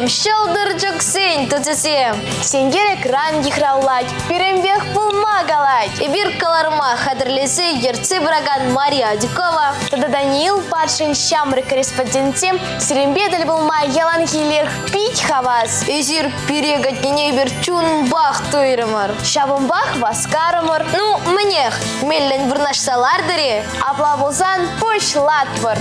Шалдырчык сен тутесем. Сен керек ранги храулать, перембех пулма галать. И бир каларма хадрлесе ерцы браган Мария Дюкова. Тогда Даниил падшин щамры корреспондентем Серембедель был май ялангилер пить хавас. И зир перегать не берчун бах туйрымар. Шабымбах васкарымыр. Ну, мнех, меллен вырнаш салардыре. Аплавузан пош латвар.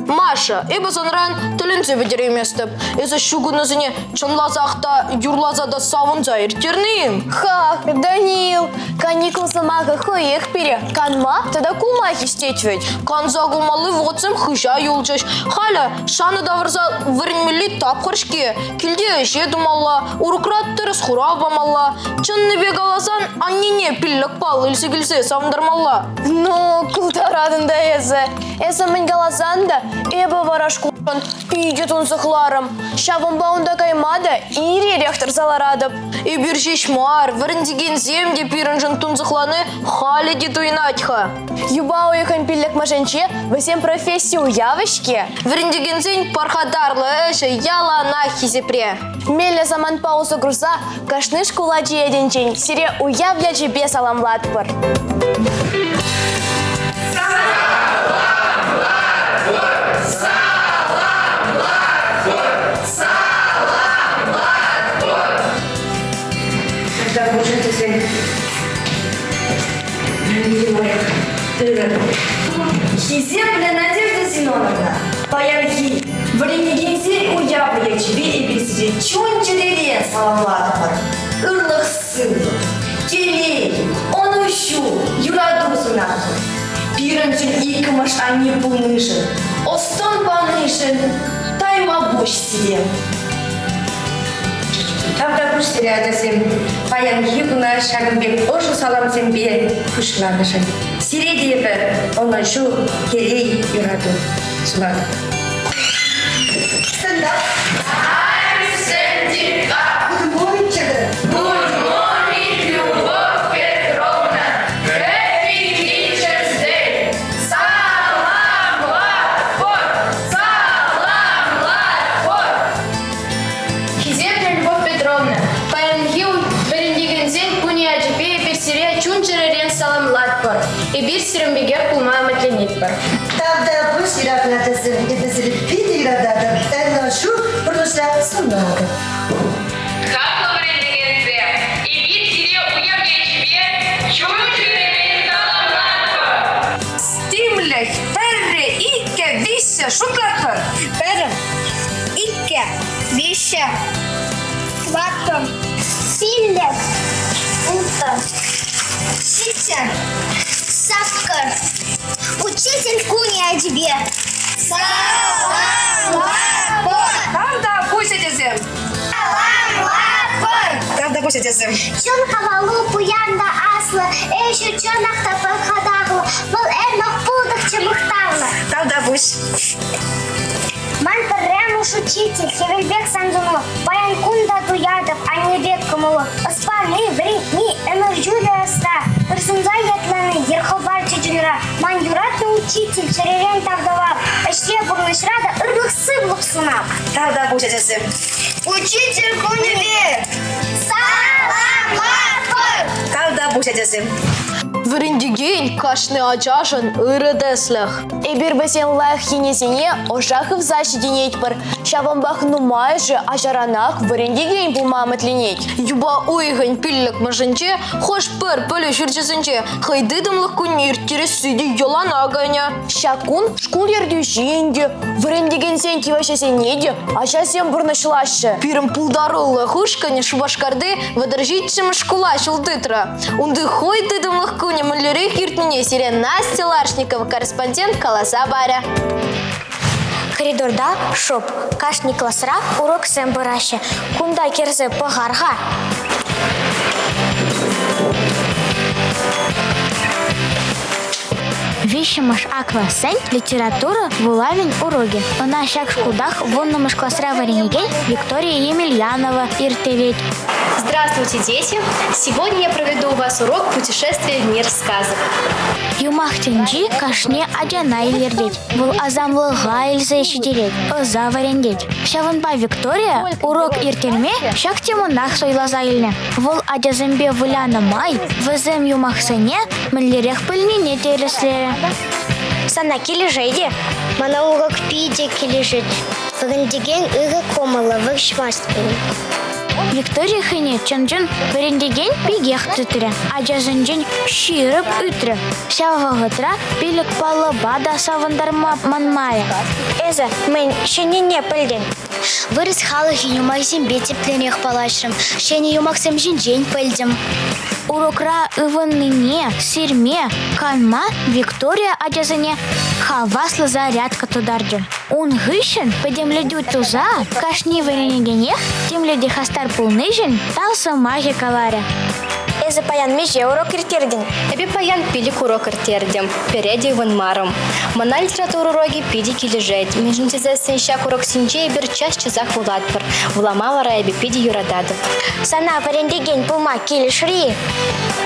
Маша, ибо сонран тылынцы бедереместіп. Езі шугынызыне чынлазақта юрлазада савынца ертернейім. Хах, Даниил, каникул самага хоех пере. Канма, тогда кулмахи стеть ведь. Канза кулмалы вотсым хыша юлчаш. Халя, шаны давырза вырынмели тапқыршке. Келде эше думалла, урукраттырыз хурав бамалла. Чынны бек аласан, аннене пиллік пал үлсі келсе савындырмалла. Ну, култарадында езі. Эсі мен галасан да, эбі варашкулан үйде тұнсықларым. Шабымбауында каймада, ире ректор заларадып. И биржеш мар, вырындеген земде пирынжын тұнсықланы халі де туйнатьха. Юба уйхан пиллік машинче, весем профессию явышке. Вырындеген зень пархадарлы эші ялана хизепре. Мелі заман паузу груза, кашныш кулачи еденчен, сире уявлячи бес аламлатпыр. Хиземля Надежда Зиноновна, паянхи, вренегензель уявля чебе и бесиде чунчеререн саламлатпар, ырлых сылы, келей, он ущу, юрадусуна, пирынчын икмаш ани пулнышын, остон панышын, тайма бош сидем. Тавда kuş sirayadasem, payan yıkına şagınbek oşu salam sembe kuşlanışın. Sirediyepe ona şu keley yuradı suladı. Stand up. I'm standing up. Good morning, children. Good morning, Lyubov Petrovna. Happy Teacher's Day. Salam Latfor. Salam Latfor. Хиземля Любовь Петровна, паянхил берендигензен куния джипе персире чунчеререн салам латпор и бир сирембеге кулма матленитпор. Тавда kuş sirayadasem, gidesili piti yuradadım. Enna şu kuruşa sunadı. Как берендигензе и бир сире уявле джипе чунчеререн салам латпор. Стимлях, перре, икке, вище, шуклатпыр. Перре, икке, вище, клатпыр. Стимлях, утро, ситтер, сапкар. Учитель куня тебе. Салам лапор. Тавда пусть этезем. Салам лапор. Тавда пусть этезем. Чон хавалу пуянда асла, эші чон ақтапы қадағылы, бұл әрмақ бұлдық чымықтағылы. Тавда пусть. Ман піррем уж учитель, Хевельбек Санзуну, баян кунда дуядов, а не век кумылы. Оспаны, вритни, энергюлі аста, үрсінза етланы, ерховар чечінра. Ман юратный учитель, черерен тавдавал, әште бұрнышрада үрлік сыблық сунап. Тавда пусть этезем. Учитель кунебек! Салам лапыр! Тавда пусть этезем. Вырындеген кашны ачашын ырыдеслях. Эбир бесен лайх хинесене ошахыв защи денетпыр. Шабымбах нумай же ажаранах вырендеген булма матленеть. Юба уйгань пиллік мажынче, хош пір пөлі жүрчесінче, хайдыдымлық күнер тересіде йолана ганя. Шакун шкул ердюшинде, вырендеген сен кивашесенеде, аша сен бұрнышлашы. Пирым пулдарылы хушкане шубашкарды выдержитчим шкула шултытра. Унды хойдыдымлық күне мүллерек ертіне сирен Настя Ларшникова, корреспондент Колоса Баря. Коридорда шоп, кашни классра урок сен бараще. Кунда керзе пахарха. Вещамаш аквасен литература вулавин уроги. Она шак шкудах воннамаш классра вареньеген Виктория Емельянова иртевет. Здравствуйте, дети! Сегодня я проведу у вас урок путешествия в мир сказок. Юмах тенджи кашне адяна илердеть. Был азамлы гайльза ещедерет. Оза варендеть. Шаванба Виктория урок иртерме шак темунах сойлаза илне. Вол адязембе вуляна май. Везем юмах сене мэллерех пыльнине тереслере. Сана килежейди. Мана урок пиде килежит. Варендеген ыга комала варшмастпен. Виктория хыне чанджын варендеген пигех тытыры. Аджазынжын ширып үтрі. Шавағытра пилік палы бада савындарма манмая. Эза, мен шенене пылден. Вырыс халых юмах зембе тепленех палашрым. Шене юмах сэмжин жень пылдем. Урокра ывынныне, сирме, канма Виктория аджазыне хаваслы зарядка тударджын. Он гышын подемледю туза, кашни варенегенех, темледи хастар пулныжын, талса маги каларя. Эза паян меже урок иртерден. Эбе паян пилик урок иртердем, переди ванмаром. Мана литературу уроки пиди килежет. Межнтезе сенщак урок синче бир час часах вулатпыр. Влама вара эбе пиди юрададып. Сана варендеген пулма килешри.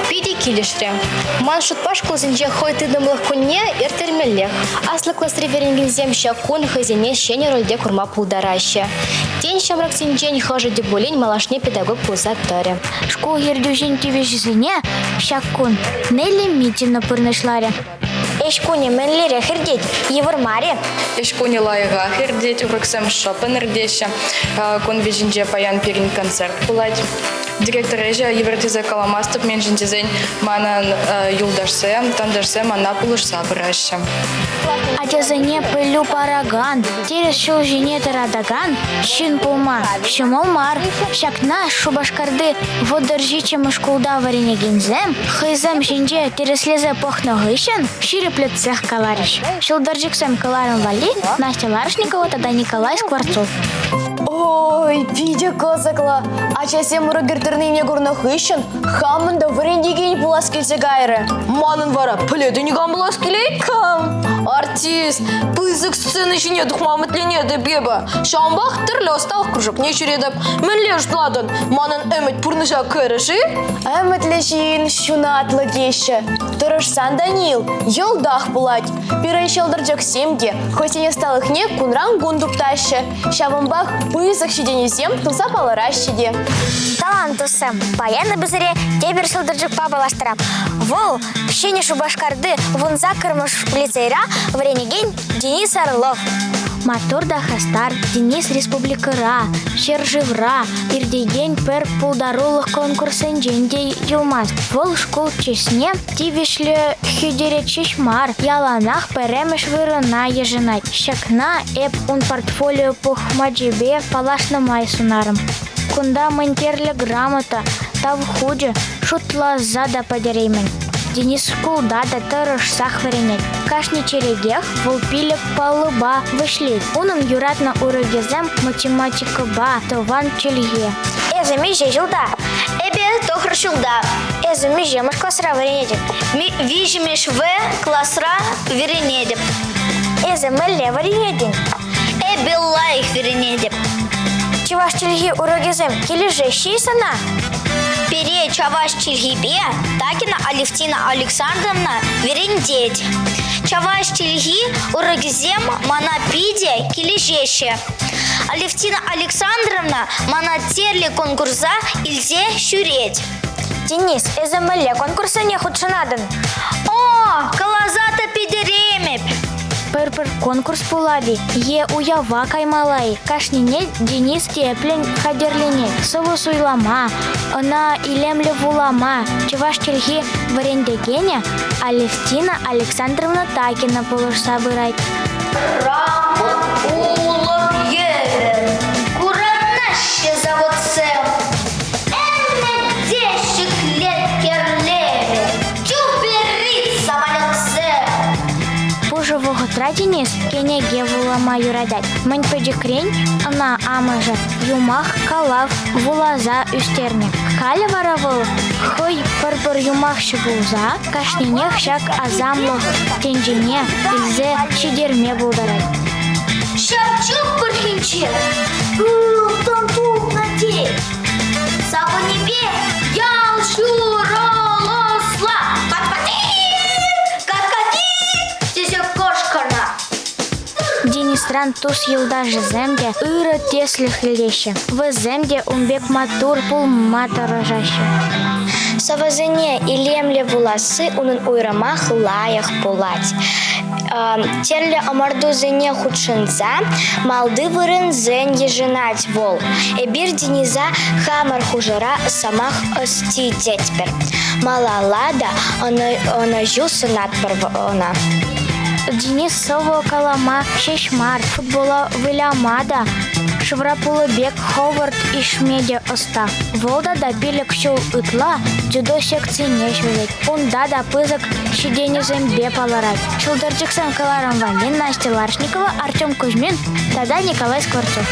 Пиди килешре. Ман шутпаш класынче хой тыдымлых кунне иртермеллех. Аслы класс реверенгензем щакун хазине щене рольде курма пулдараще. Тень шамрак синчень хажа дебулень малашне педагог пулзат таре. Школ ердюжен тивежизыне шаккун нелли митина пырнышларе. Эшкуне менлере хирдеть, евармаре. Эшкуне лайга хирдеть, уроксем шопен ирдеще. Кун бежинже паян пирин концерт пулать. Директор Эжа Евертизе Каламастов менжинтизень манан юлдашсе, тандашсе мана пулышса браще. Аджазыне пылю параган, терес шул жине тарадаган, шин пулма, шымолмар, шакна шубашкарды водоржиче мышкулда варенегензем, хызем жинже тереслезе похногышен, ширеплет цех калариш. Шилдаржиксем каларен вали, Настя Ларышникова, тогда Николай Скворцов. Ой, пиде козакла. Ачасем урогертырныне гурнахышын, хамында варендеген булас келсе гайры. Манын вара пледениган булас келейкам. Артист, пызык сцены жіне духмамытлене де беба. Шамбах тірлі осталық кружок не жүредіп. Мінлеш бладын, манын әмет пұрныша кәріші. Әмітлешін шунатлы кеші. Тұрышсан Данил, елдақ бұлать. Пирен шелдырджак семге, хотене сталықне кунран гундупташы. Шабынбақ пызык шеденезем туса паларащеде. Талантусым, паяны бізіре тебір шылдыржық пабаластырам. Вол, шене шубашкарды вунза кырмыш лицейра варенеген Денис Орлов. Матурда хастар Денис Республикыра, Шерживра, ирдеген пер пулдарулық конкурсын жендей юлмаз. Вол школ чесне тивишлі хюдере чешмар, яланах перемеш вырына еженать. Шакна эп un портфолио пухмаджибе палашна майсунарым. Кунда ментерлі грамота, тав худжи, шутла зада подереймен. Денис шкулда да тырыш сахваренет. Кашни черегех волпилек палыба вышлет. Унын юратна урыгезем математика ба, тован челье. Эза меже жылда. Эбе тохр шылда. Эза меже маш классра варенедеп. Вижемеш в классра веренедеп. Эза мэлле варенеден. Эбе лайх веренедеп. Чаваш челье урыгезем кележе шейсана. Пере чаваш чельгибе, такина Алевтина Александровна верендеть. Чаваш чельги урыгзем мана пиде кележеше. Алевтина Александровна мана терли конкурса ильзе шуреть. Денис, эзэмэле конкурса не худшынадын. О, калазата пидеремеп. Пыр-пыр конкурс пулади. Е уява каймалай. Кашнине Денис теплен хадерлене. Сову суйлама. Она илемле вулама. Чеваш чельги варендегене. Алевтина Александровна Такина полуш собирать. Рамон улов евер. Куранаще заводцем. Энне 10 лет керлеве. Чуберит самолетцем. Пужевого тра Денис кенеге вулама юрадать. Мань педикрень, она амажа. Юмах калав вулаза үстерне. Халя варавыл. Хой пыр-пыр юмах шыбулза. Кашненех шак азамлы. Тенжине илзе шидерме булдарать. Шапчук пырхинче. Тантук надей. Саву небе Денисран тус юлдажы земде ыры теслі хилеше. В земде умбек матур пул матарожаще. Савазыне илемле буласы унын уйрамах лаях пулать. Терле амардузыне худшынза, малды вырынзен еженать вол. Эбир дениза хамар хужара самах ости детпер. Малалада она жил сынат она. Денис сово калама шешмар футбола вылямада. Шеврапулы бек Ховард и Шмеде оста. Волда да пилек шул ытла, дзюдо секцияне шулет. Унда да пызык щедене зембе паларать. Шулдырчыксан каларам Валин, Настя Ларшникова, Артем Кузьмин, тогда Николай Скворцов.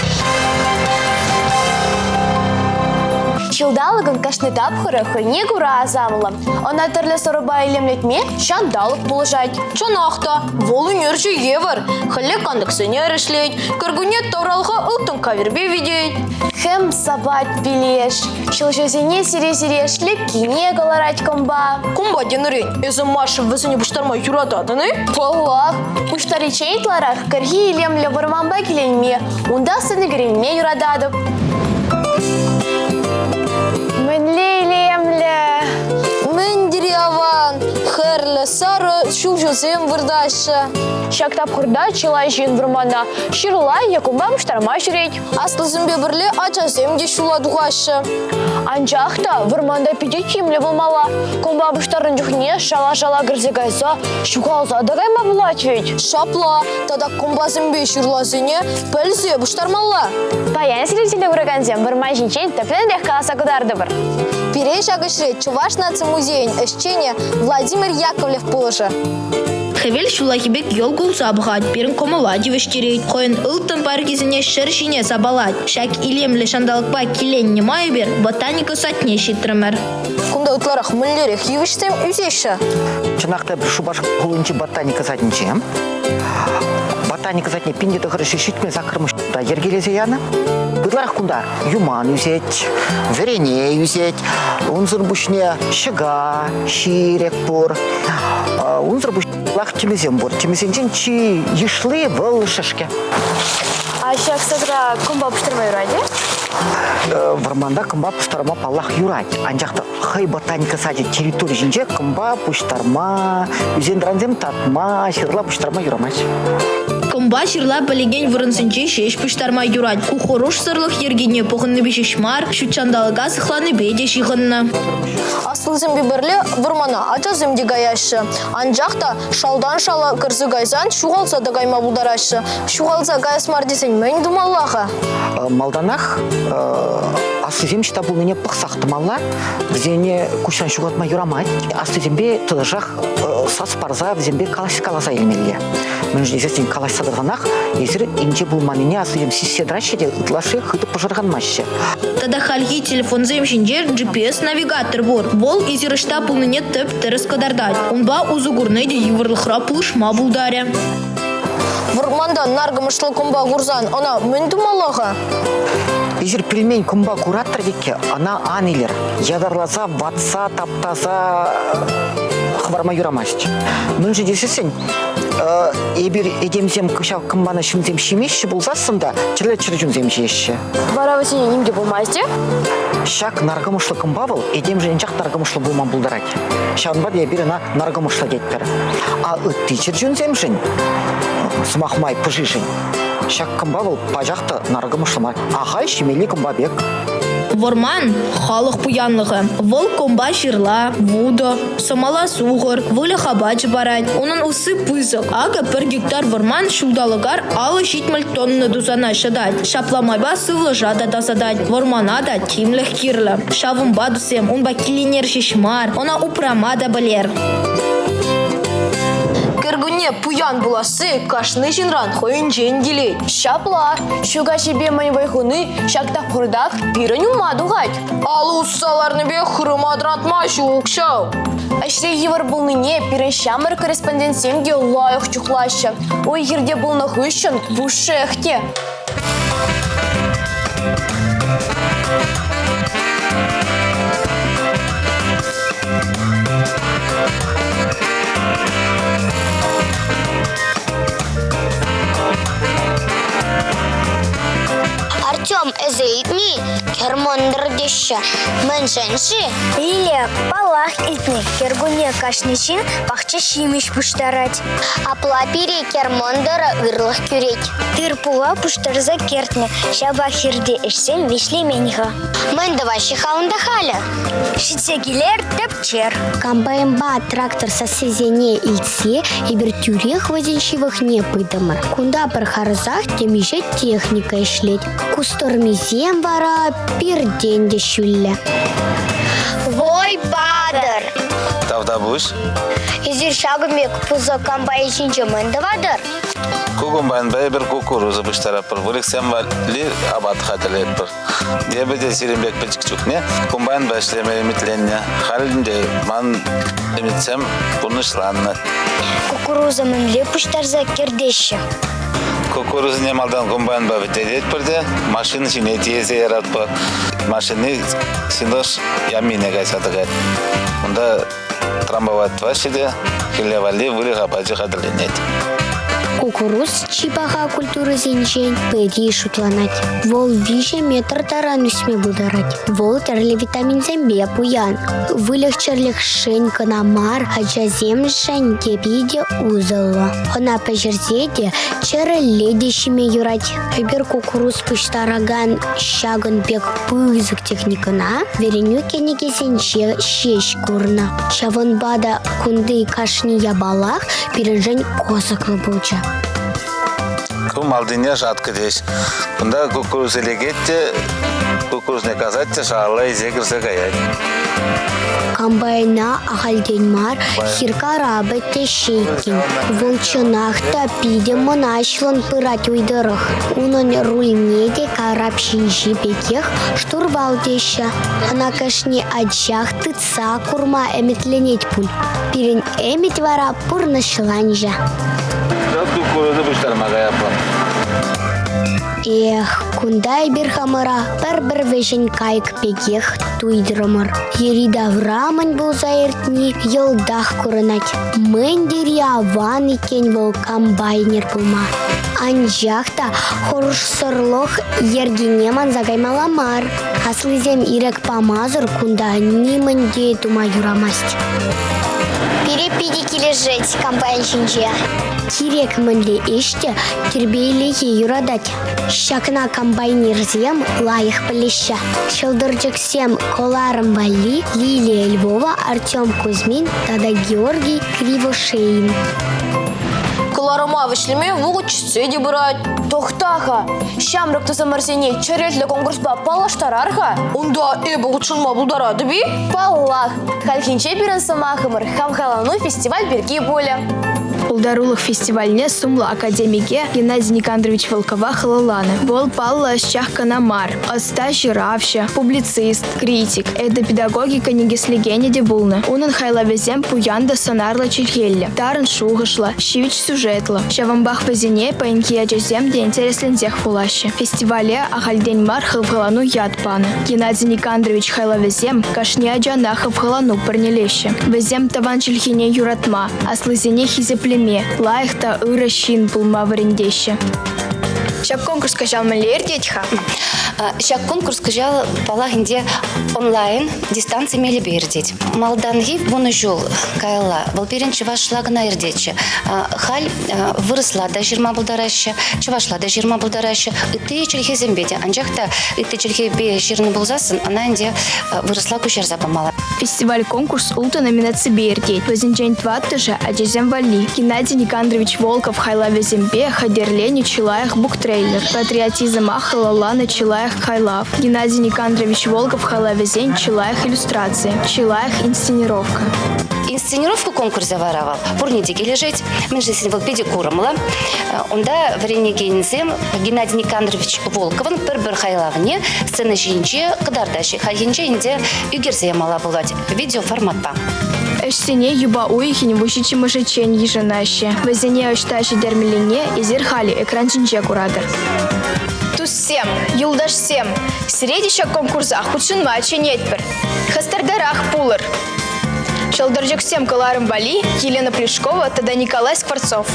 Шылдалыгын кашны тапхыры хыйне кура азамыла. Она тірлі сұрыба илемлетме шандалық болжать. Чонақта, вол үнерші евір. Хілі кондукционер ішлейд. Кіргіне тавралға ұлтын кавербе видейд. Хэм сабат билеш. Шылжызіне сире-сире шлік кине каларать комба. Кумба денерін, өзі машы візіне бұштарма юратадыны? Поллах. Уштаричейтларах кіргі илемлі вырманба келенме. Унда сыны гренме юрададып. Мен дереван, херлі сары шулжызым вырдашы. Шактап хырда чылай жин вырмана. Шырлай якумба мұштарма жүрейд. Аслы зімбе бірлі ачазым де шула дуғашы. Анжақта вырманда пиде кемлі болмала. Комба бұштарын жүхне шала-шала кірзігайса, шуғалза дағайма бұлат вейд. Шапла, тада комба зімбе шырлазыне пәлзе бұштармалла. Паян сиретелі вырганзем вырма жинчен тәпленрек қаласа кударды бір. Пирей шагышрет Чуваш наци музейн эшчене Владимир Яковлев положа. Хевел шулахибек йол кулса абғад, бірін комалади вештерейд. Қойын ұлттын паркизіне шыршине сабалад. Шак илемлі шандалықпа келен немай бер, ботаника сатне шиттірімір. Кунда ұтларақ мүллерек евіштем үзеші. Чынақта бір шубаш құлынчы ботаника сатнечем. Ботаника сатне пиндеті ғырышы шитме закырмыш да ергелезе яны. Бұдларақ күнда юман үзет, верене үзет, ұнзыр бұшне шыға, ширек бұр, ұнзыр бұшне лақ темезен бұр, темезенжен чи ешлы бұл шашке. А шак садра комба бұштырмай ұраде? Варманда комба пұштарма паллах юрать. Анжақты хай ботаника садет территория жинже комба пұштарма, үзендіранзем татма, шырла пұштарма юрамать. Комба шырла білеген вырынсынче шеш пұштарма юрать. Кухоруш сырлық ергене пұғынны бешешмар, шутчандалыға сықланы бейде шиғынны. Асыл зімбе бірлі вырмана ача зімде гаяшы. Анжақта шалдан шала кірзі гайзан шуғалса да гайма бұлдарашы. Шуғалса гайасмар десен мән думаллаға. Малданах асызем шта бұл мене пықсақтымалла, бізене күшан шуғатма юрамать. Асызембе тұдыжақ сас парза бізембе каласикаласа елмелге. Мен жезесен калас садырғанақ, езір инже бұл манине асызем сисседраше де ұтлашы қыты пұжырған машы. Тада халги телефон земшинже GPS навигатор бор. Бол изирышта пулныне төп тіріс кадардать. Унба узугурны де еврлықра пулышма бұлдаре. Вұрманда наргымышлы комба ғурзан, она мен думалаға? Езір пельмень комба кураттыр веке, она анилер. Ядарласа, ватса, таптаса, хварма юрамасть. Мен же десесен, ебір едемзем кышал комбаны шымзем шемешші болзасында, чырлы-чырлы жүнзем жешші. Вара васене немде болмазде? Шак наргымышлы комба был, едем женчақ наргымышлы болман бұлдарать. Шағынба де біріна наргымышлы деттір. А үттичір жүнзем жын, смахмай пыжи жын. Шак комба был, пажақты наргымышлы мар. Ағай шемелі комба бек. Ворман халық пуянлығы. Вол комба шырла, вудо, самала суғыр, вылы хабачы барад. Оның ұсы пызық. Ага 1 гектар ворман шулдалығар алы 70 тонны дузана шадад. Шапламайба сывлы жада тасадад. Вормана да тимліх кирлі. Шавымба дусем, онба келенер шешмар. Она упрама да білер. Кіргіне пуян буласы кашны жинран хойын жен делей. Шапла, шуға шебе мәнбай хуны шактап құрдақ бірін умаду ғайд. Алы ұссаларны бе хырым адыратма шуқшау. Әшре евір бұлныне бірін шамыр корреспондентсемге лайық чухлашы. Ой ерде бұлны хүшін бұшы әхте. Хам эзелитни, кермондыр деші. Мэншэнші? Или палах итни, кергуне кашничин, бахча шимиш пуштарать. Апла пире кермондыр ырлық күрек. Тырпула пуштарза кертне, шаба хирде эшсен вишле меньха. Мэнді ваши хаунда халя. Шитсегилер тепчер. Камбайымба трактор сосезене ильсе и бертюрех возенщивых не пыдамыр. Кунда бір харзах темеже техника ишлет. Кустормизем бара пирденде шүлле. Вой падыр. Тавда буш. Изир шагымек пузо камбай içince мэнді вадыр. Кугумбан бәйбір кукурузы бұштарапыр. Вылексем вали абат хатылетпір. Дебеде сирембек печкчук не. Кумбан бәшлеме емітленне. Халінде ман емітсем бұнышланны. Кукуруза мэнле пуштарза кердеші. Кукурузы немалдан кумбан ба бітедет бірде. Машины сине тиезе яратпы. Машины синош ямине кайсатыгат. Онда трамбовать вашиде. Хилевали вылыға бачы хатыленет. Кукуруз чипаха культуры зенжен пэри шутланать. Вол виже метр таран үсме бударать. Вол терле витамин зембе пуян. Вылегчерлих шенька на мар, хача земшень кепиде узала. Она пожерзеде череледещими юрать. Эбер кукуруз пуштараган щаган бег пызык техникана. Вереню кенеге зенже щещ курна. Шавон бада кунды кашни ябалах пережень козак лыбуча. Малдыне жаткы деш. Бunda кукуруз элегетте, кукуруз не казатте, шағалай зегірсе гаять. Комбайна ахальденмар хиркара бетте шейкин. Волчонахта пиде монашлан пырать уйдырых. Унон рульнеде караб шинжи бекех штурвал деща. Ана кашни аджах тыца курма эметленеть пуль. Пирен эмет вара пурнашланжа. Кукурузы бұштарма гаяпын. Эх, кундай бир хамыра бір вешен кайк пекех туйдырымыр. Ерида врамын бұл заертни елдах курынать. Мендери аван икен бол комбайнер пулма. Анжахта хоруш сорлох ергенеман загаймаламар. Аслызем ирек памазыр кунда нимэнде тума юрамасть. Перепиди килежеть, комбайнчинче. Кирек мэнле эште тербейлеге юрадать. Щакна комбайнерзем лайых полеща. Шылдырджексем коларым вали Лилия Львова, Артем Кузьмин, Тада Георгий Кривошеин. Кыларыма вишлеме вуғы чүтсе де бұрат. Тохтаха, шамрык туза марсене чаретлі конкурсба палаштарарха. Онда эбі ұчынма бұлдарады бі? Паллах, халхинче бірін самахымыр, хамхалану фестиваль берги боля. Улдарулых фестивальне сумла академике Геннадий Никандрович Волкова халаланы. Вол палла щахка намар, оста жиравща, публицист, критик. Это педагогика негеслегене дебулна. Унан хайлавезем пуянда сонарла чильхелле. Таран шугашла, щивич сюжетла. Шавамбах вазине паинки аджазем де интереслензех фулаще. Фестивале ахальдень мар халвгалану ядпана. Геннадий Никандрович хайлавезем кашни аджана халвгалану парнелеще. Везем таван чильхине юратма, а слызине хизеплеме. Лайхта ыращин пулма варендеще. Шак конкурс кажал малер детьха. Шак конкурс кажал палагинде онлайн дистанции мели бердеть. Малданги буны жол кайла. Волперен чувашлагна ирдече. Халь выросла до жирма булдараща, чувашла до жирма булдараща. И ты чельхе зембеде. Анжахта и ты чельхе бе жирный булзасын, она инде выросла кушер запомала. Фестиваль-конкурс улта номинации бердеть. Возенчень тваттыжа аджазем вали. Геннадий Никандрович Волков хайлаве зембе хадерлени чилаях буктрейлер. Патриотизм ахалалана чилаях хайлав. Геннадий Никандрович Волков хайлаве зень чилаях иллюстрации. Чилаях инсценировка. Инсценировку конкурс заваровал. Пурнидики лежать. Мы же сегодня в педе курамла. Онда варенье Геннадий Никандрович Волкован пербер хайлавне сцена жинче кадардаши хайинче инде югерзея мала булать. Видео форматта. Эшсене юба уихин вущичи мышечень еженаще. Везене ошташи дермелине и зерхали экран чинче куратор. Туссем, юлдашсем. Средища конкурса худшин матче нетпер. Хастардарах пулар. Шалдарджексем каларым вали, Елена Плешкова, тогда Николай Скворцов.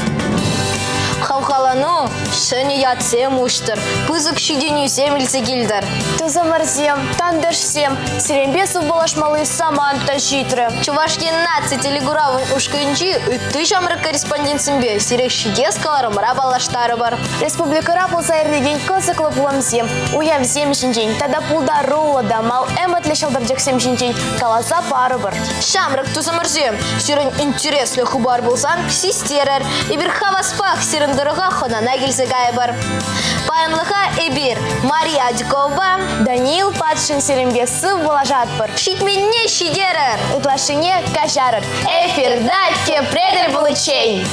Хавха Калану, шыны ятсем уштыр, пызык шиденюсем илсе келдір. Тузамарзем, тандышсем, сирембе субалашмалы саман тащитры. Чувашки наци телегуравын ушкынчи, үтті жамры корреспондентсімбе, сирек шидескаларым рабалаштары бар. Республикара болса ердеген кызыклы буламсем, уямсем жинжен, тада пулдарула да мал эматле шалдырдексем жинжен, каласа пары бар. Шамрык тузамарзем, сирен интереслі хубар болсан, систерер, ибір хаваспах сирен дырыға хонана келсе гай бар. Паянлыға эбир Мария Адикова, Даниил Патшин сирембе сып болажат бар. шитменне шидерер. Утлашыне кажарыр. Эфирда кепредер булычей.